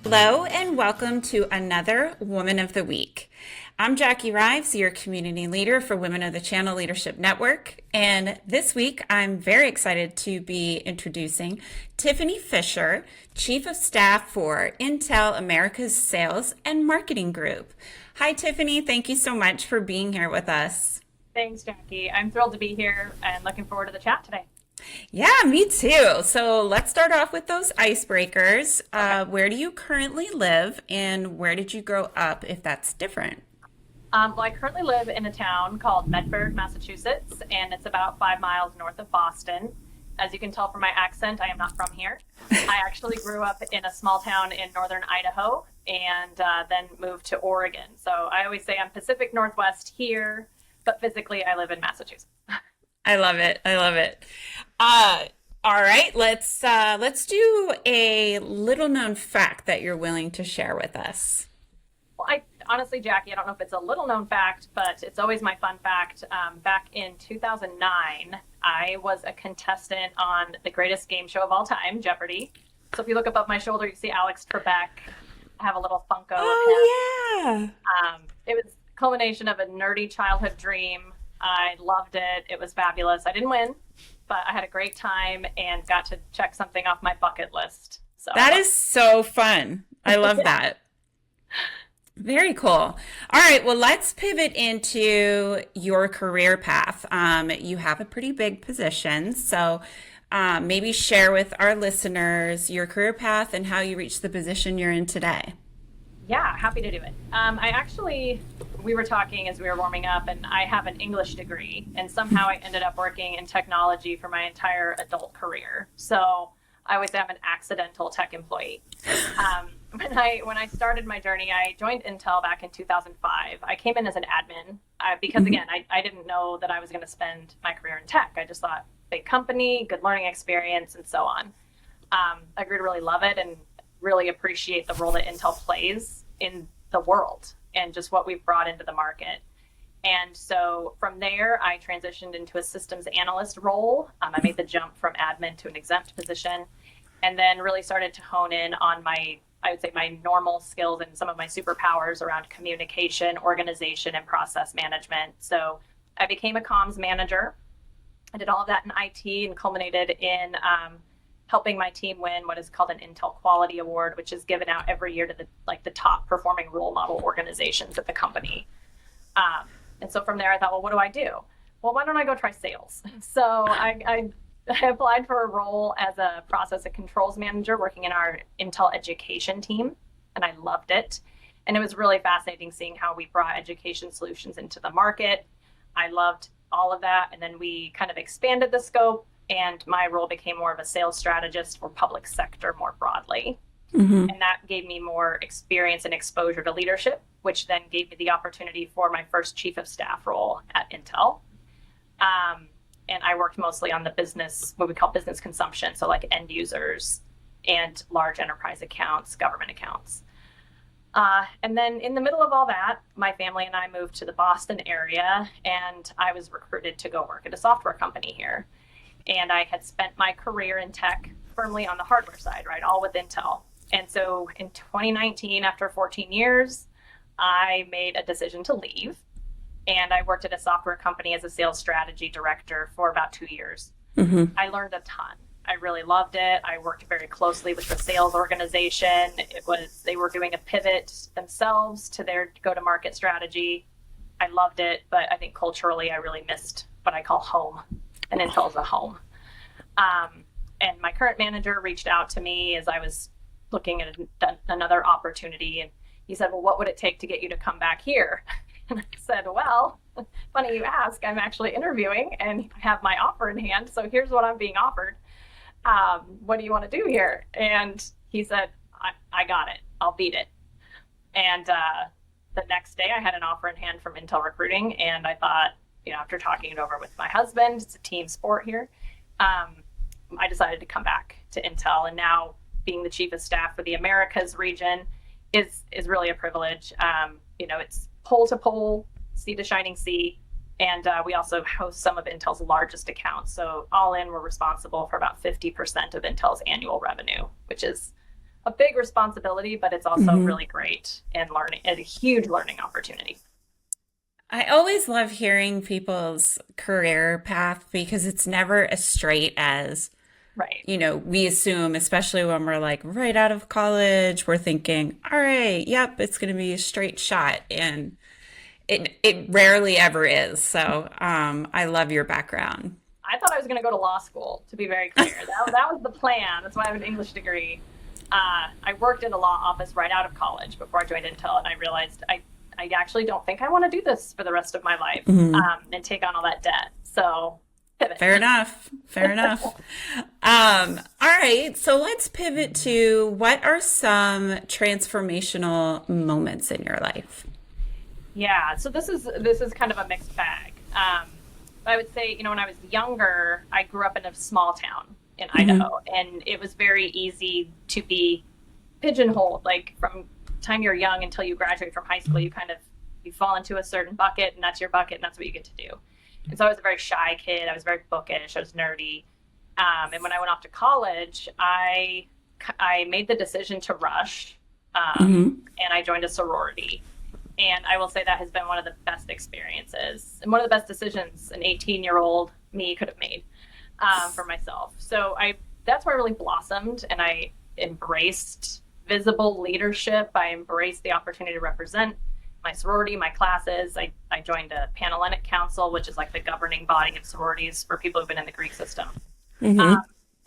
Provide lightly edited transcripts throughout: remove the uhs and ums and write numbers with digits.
Hello and welcome to another Woman of the Week. I'm Jackie Rives, your community leader for Women of the Channel Leadership Network. And this week, I'm very excited to be introducing Tiffiny Fisher, Chief of Staff for Intel America's Sales and Marketing Group. Hi, Tiffiny. Thank you so much for being here with us. Thanks, Jackie. I'm thrilled to be here and looking forward to the chat today. Yeah, me too. So let's start off with those icebreakers. Okay. Where do you currently live and where did you grow up if that's different? Well, I currently live in a town called Medford, Massachusetts, and it's about 5 miles north of Boston. As you can tell from my accent, I am not from here. I actually grew up in a small town in northern Idaho and then moved to Oregon. So I always say I'm Pacific Northwest here, but physically I live in Massachusetts. I love it. I love it. Uh, all right, let's do a little known fact that you're willing to share with us. Well, I honestly, Jackie, I don't know if it's a little known fact, but it's always my fun fact. Back in 2009, I was a contestant on the greatest game show of all time, Jeopardy. So if you look above my shoulder, you see Alex Trebek. I have a little Funko of him. Oh yeah. It was a culmination of a nerdy childhood dream. I loved it. It was fabulous. I didn't win, but I had a great time and got to check something off my bucket list. So That is so fun. I love yeah. that. Very cool. All right, well, let's pivot into your career path. You have a pretty big position, so maybe share with our listeners your career path and how you reached the position you're in today. Yeah, happy to do it. We were talking as we were warming up, and I have an English degree, and somehow I ended up working in technology for my entire adult career. So I always say I'm an accidental tech employee. When I started my journey, I joined Intel back in 2005. I came in as an admin because, Mhm. again, I didn't know that I was going to spend my career in tech. I just thought big company, good learning experience, and so on. I grew to really love it and really appreciate the role that Intel plays in the world and just what we've brought into the market. And so from there, I transitioned into a systems analyst role. I made the jump from admin to an exempt position, and then really started to hone in on I would say, my normal skills and some of my superpowers around communication, organization, and process management. So I became a comms manager. I did all of that in IT and culminated in helping my team win what is called an Intel Quality Award, which is given out every year to the top performing role model organizations at the company. And so from there, I thought, well, what do I do? Well, why don't I go try sales? So I applied for a role as a process and controls manager working in our Intel education team, and I loved it. And it was really fascinating seeing how we brought education solutions into the market. I loved all of that. And then we kind of expanded the scope, and my role became more of a sales strategist for public sector more broadly. Hmm. And that gave me more experience and exposure to leadership, which then gave me the opportunity for my first chief of staff role at Intel. And I worked mostly on the business, what we call business consumption, so like end users and large enterprise accounts, government accounts. And then in the middle of all that, my family and I moved to the Boston area, and I was recruited to go work at a software company here. And I had spent my career in tech firmly on the hardware side, right, all with Intel. And so in 2019, after 14 years, I made a decision to leave. And I worked at a software company as a sales strategy director for about 2 years. Hmm. I learned a ton. I really loved it. I worked very closely with the sales organization. They were doing a pivot themselves to their go-to-market strategy. I loved it, but I think culturally I really missed what I call home, and Intel's a home. And my current manager reached out to me as I was looking at another opportunity, and he said, well, what would it take to get you to come back here? And I said, well, funny you ask, I'm actually interviewing and I have my offer in hand. So here's what I'm being offered. What do you want to do here? And he said, I got it. I'll beat it. And the next day I had an offer in hand from Intel Recruiting. And I thought, after talking it over with my husband, it's a team sport here. I decided to come back to Intel. And now being the chief of staff for the Americas region is really a privilege. It's pole to pole, sea to shining sea. And we also host some of Intel's largest accounts. So all in, we're responsible for about 50% of Intel's annual revenue, which is a big responsibility, but it's also really great and learning and a huge learning opportunity. I always love hearing people's career path because it's never as straight as, Right. we assume, especially when we're like right out of college, we're thinking, all right, yep, it's going to be a straight shot. And it rarely ever is. So I love your background. I thought I was going to go to law school, to be very clear. That was the plan. That's why I have an English degree. I worked in a law office right out of college before I joined Intel, and I realized I actually don't think I want to do this for the rest of my life and take on all that debt. So pivot. Fair enough. Fair enough. All right. So let's pivot to what are some transformational moments in your life? Yeah, so this is kind of a mixed bag. I would say, when I was younger, I grew up in a small town in Idaho, and it was very easy to be pigeonholed. Like from time you're young until you graduate from high school, you fall into a certain bucket, and that's your bucket, and that's what you get to do. And so I was a very shy kid. I was very bookish. I was nerdy. And when I went off to college, I made the decision to rush, and I joined a sorority. And I will say that has been one of the best experiences and one of the best decisions an 18-year-old me could have made for myself. So that's where I really blossomed, and I embraced visible leadership. I embraced the opportunity to represent my sorority, my classes. I joined a Panhellenic Council, which is like the governing body of sororities for people who've been in the Greek system. And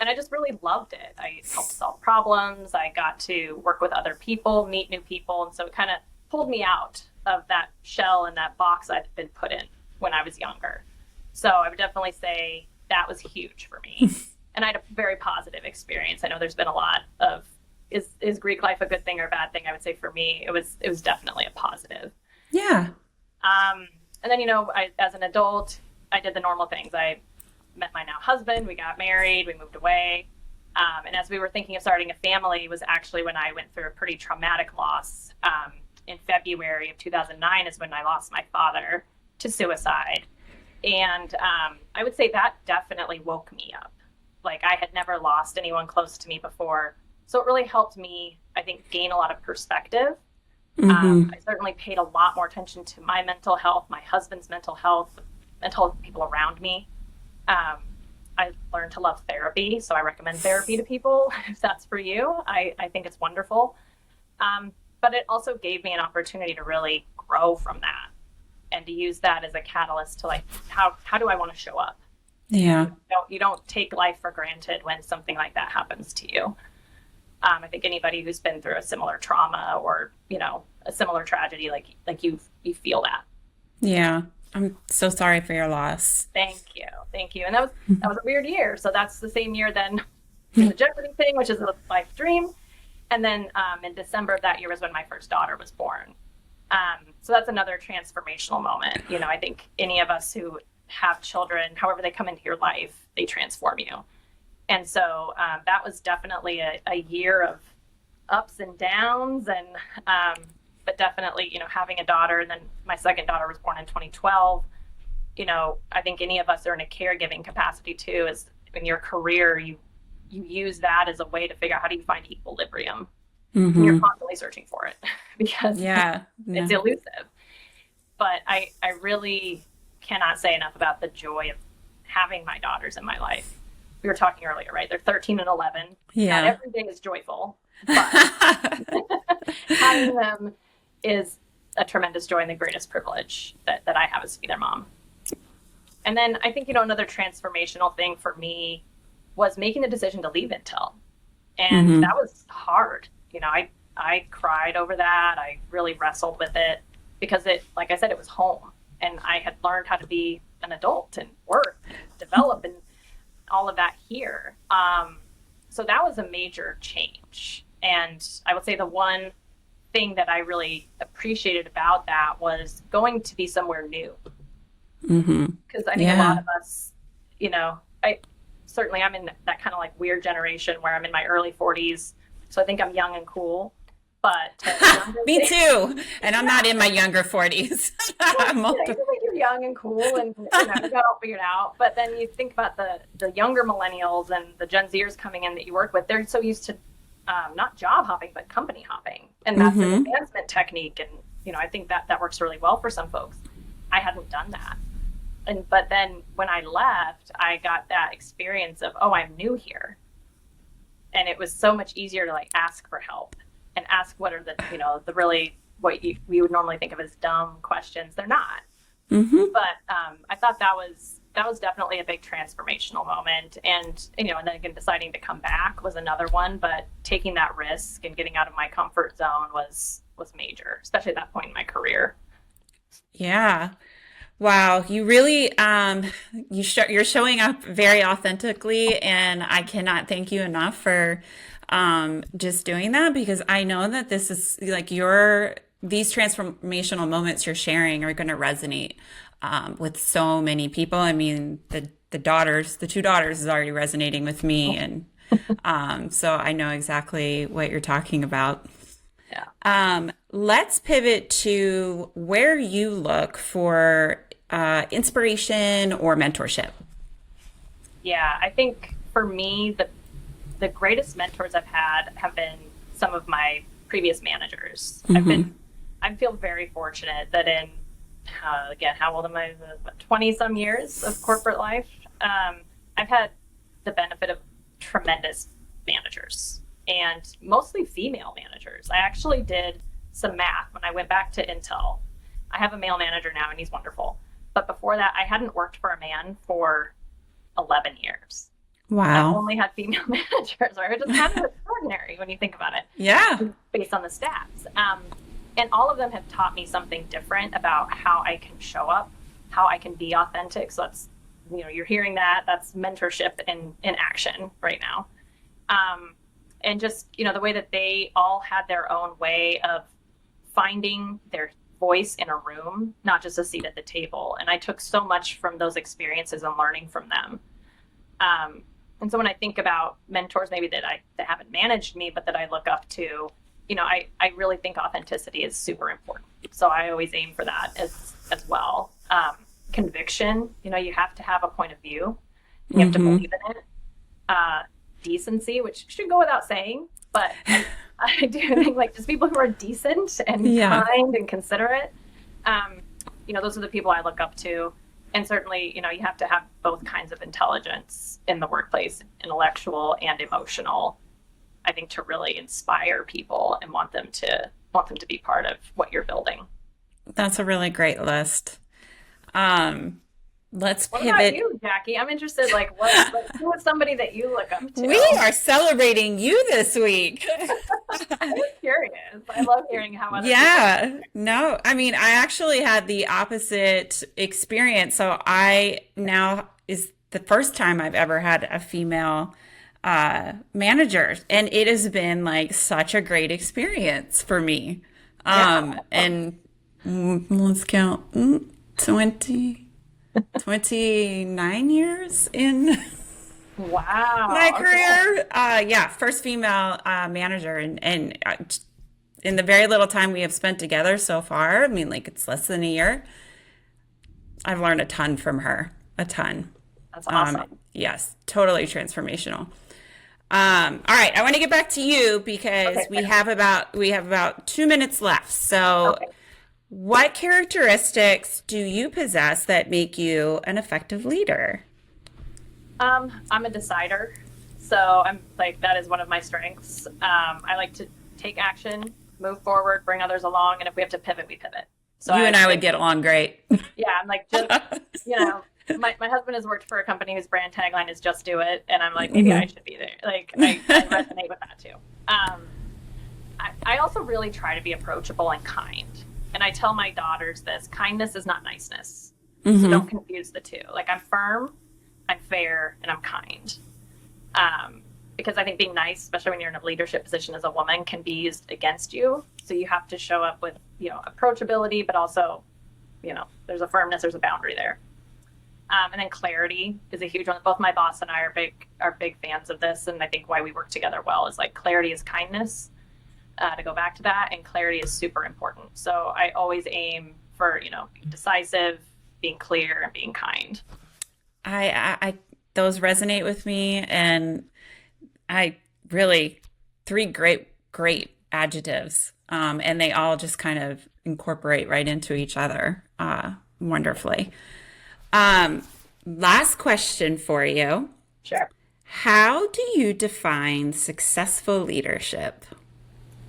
I just really loved it. I helped solve problems. I got to work with other people, meet new people. And so it kind of pulled me out of that shell and that box I'd been put in when I was younger. So I would definitely say that was huge for me. And I had a very positive experience. I know there's been a lot of, is Greek life a good thing or a bad thing? I would say for me, it was definitely a positive. Yeah. And then, as an adult, I did the normal things. I met my now husband, we got married, we moved away. And as we were thinking of starting a family was actually when I went through a pretty traumatic loss. In February of 2009 is when I lost my father to suicide. And I would say that definitely woke me up. Like I had never lost anyone close to me before. So it really helped me, I think, gain a lot of perspective. I certainly paid a lot more attention to my mental health, my husband's mental health, mental health of people around me. I learned to love therapy. So I recommend therapy to people if that's for you. I think it's wonderful. But it also gave me an opportunity to really grow from that and to use that as a catalyst to how do I want to show up? Yeah. You don't take life for granted when something like that happens to you. I think anybody who's been through a similar trauma or, a similar tragedy, like you feel that. Yeah. I'm so sorry for your loss. Thank you. Thank you. And that was a weird year. So that's the same year then the Jeopardy thing, which is a life dream. And then in December of that year was when my first daughter was born. So that's another transformational moment. I think any of us who have children, however they come into your life, they transform you. And so that was definitely a year of ups and downs. And but definitely, having a daughter, and then my second daughter was born in 2012. I think any of us are in a caregiving capacity too, is in your career, you use that as a way to figure out how do you find equilibrium. And you're constantly searching for it because it's elusive. But I really cannot say enough about the joy of having my daughters in my life. We were talking earlier, right? They're 13 and 11. Yeah. Not every day is joyful, but having them is a tremendous joy and the greatest privilege that I have as to be their mom. And then I think, another transformational thing for me was making the decision to leave Intel. And that was hard. I cried over that. I really wrestled with it because like I said, it was home. And I had learned how to be an adult and work, and develop, and all of that here. So that was a major change. And I would say the one thing that I really appreciated about that was going to be somewhere new. Because I think a lot of us, certainly I'm in that kind of like weird generation where I'm in my early 40s. So I think I'm young and cool. But me too. And I'm not in my younger 40s. You think you're young and cool and you got it all figured out. But then you think about the younger millennials and the Gen Zers coming in that you work with. They're so used to not job hopping, but company hopping. And that's an advancement technique. And, I think that works really well for some folks. I hadn't done that. But then when I left, I got that experience of, oh, I'm new here. And it was so much easier to like ask for help and ask what are the really, we would normally think of as dumb questions. They're not. But I thought that was definitely a big transformational moment. And then again, deciding to come back was another one, but taking that risk and getting out of my comfort zone was major, especially at that point in my career. Yeah. Wow, you really you're showing up very authentically, and I cannot thank you enough for just doing that, because I know that this is like these transformational moments you're sharing are going to resonate with so many people. I mean, the two daughters is already resonating with me, and so I know exactly what you're talking about. Let's pivot to where you look for inspiration or mentorship. Yeah, I think for me, the greatest mentors I've had have been some of my previous managers. I feel very fortunate that in, again, how old am I? 20 some years of corporate life. I've had the benefit of tremendous managers, and mostly female managers. I actually did some math when I went back to Intel. I have a male manager now, and he's wonderful. But before that, I hadn't worked for a man for 11 years. Wow. I've only had female managers, which is kind of extraordinary when you think about it. Yeah. Based on the stats. And all of them have taught me something different about how I can show up, how I can be authentic. So that's, you're hearing that. That's mentorship in action right now. And just, the way that they all had their own way of finding their voice in a room, not just a seat at the table. And I took so much from those experiences and learning from them. And so when I think about mentors, maybe that haven't managed me, but that I look up to, I really think authenticity is super important. So I always aim for that as well. Conviction, you have to have a point of view. You have to believe in it. Decency, which should go without saying, but I do think like just people who are decent and kind and considerate, those are the people I look up to. And certainly, you have to have both kinds of intelligence in the workplace, intellectual and emotional, I think, to really inspire people and want them to be part of what you're building. That's a really great list. Let's What pivot. about you, Jackie? I'm interested, who is somebody that you look up to? We are celebrating you this week. I'm curious. I love hearing how other Yeah, no, I mean, I actually had the opposite experience. So I now is the first time I've ever had a female manager, and it has been like such a great experience for me. And let's count 29 years in wow my career. First female manager, and in the very little time we have spent together so far, I mean, like it's less than a year, I've learned a ton from her, a ton. That's awesome. Yes, totally transformational. All right, I want to get back to you because we have about 2 minutes left. So what characteristics do you possess that make you an effective leader? I'm a decider, so I'm like, that is one of my strengths. I like to take action, move forward, bring others along, and if we have to pivot, we pivot. So you and I would get along great. Yeah, I'm like, just, my husband has worked for a company whose brand tagline is "Just Do It," and I'm like, maybe I should be there. Like, I resonate with that too. I also really try to be approachable and kind, and I tell my daughters this: kindness is not niceness, so don't confuse the two. Like, I'm firm, I'm fair, and I'm kind. Because I think being nice, especially when you're in a leadership position as a woman, can be used against you. So you have to show up with, approachability, but also, there's a firmness, there's a boundary there. And then clarity is a huge one. Both my boss and I are big fans of this, and I think why we work together well is like clarity is kindness. To go back to that, and clarity is super important. So I always aim for being decisive, being clear, and being kind. I those resonate with me, and I really three great adjectives, and they all just kind of incorporate right into each other wonderfully. Last question for you. Sure. How do you define successful leadership?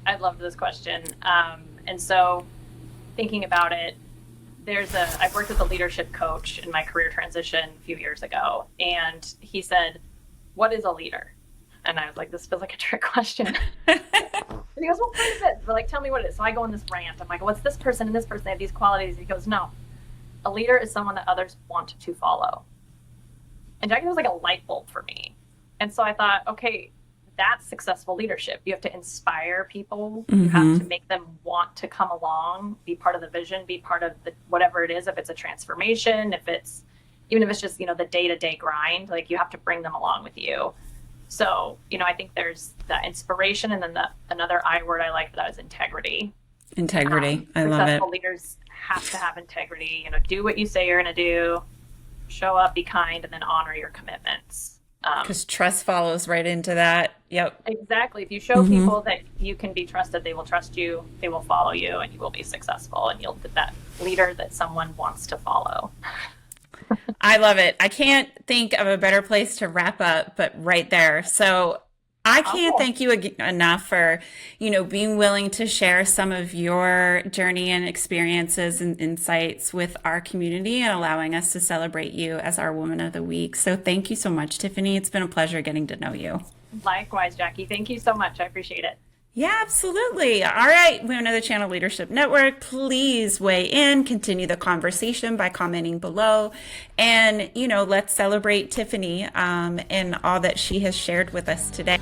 I love this question. And so thinking about it, I've worked with a leadership coach in my career transition a few years ago, and he said, "What is a leader?" And I was like, this feels like a trick question. And he goes, "Well, what is it?" But like, tell me what it is. So I go on this rant. I'm like, what's this person and this person? They have these qualities. And he goes, no, a leader is someone that others want to follow. And Jackie was like a light bulb for me. And so I thought, okay, that's successful leadership. You have to inspire people. Mm-hmm. You have to make them want to come along, be part of the vision, be part of whatever it is. If it's a transformation, even if it's just, the day-to-day grind, like you have to bring them along with you. So, I think there's that inspiration. And then another I word I like for that is integrity. Integrity. I love it. Successful leaders have to have integrity, do what you say you're going to do, show up, be kind, and then honor your commitments. Because trust follows right into that. Yep. Exactly. If you show people that you can be trusted, they will trust you, they will follow you, and you will be successful, and you'll be that leader that someone wants to follow. I love it. I can't think of a better place to wrap up, but right there. So I can't thank you enough for, being willing to share some of your journey and experiences and insights with our community and allowing us to celebrate you as our Woman of the Week. So thank you so much, Tiffiny. It's been a pleasure getting to know you. Likewise, Jackie. Thank you so much. I appreciate it. Yeah, absolutely. All right, Women of the Channel Leadership Network, please weigh in, continue the conversation by commenting below. And, let's celebrate Tiffiny and all that she has shared with us today.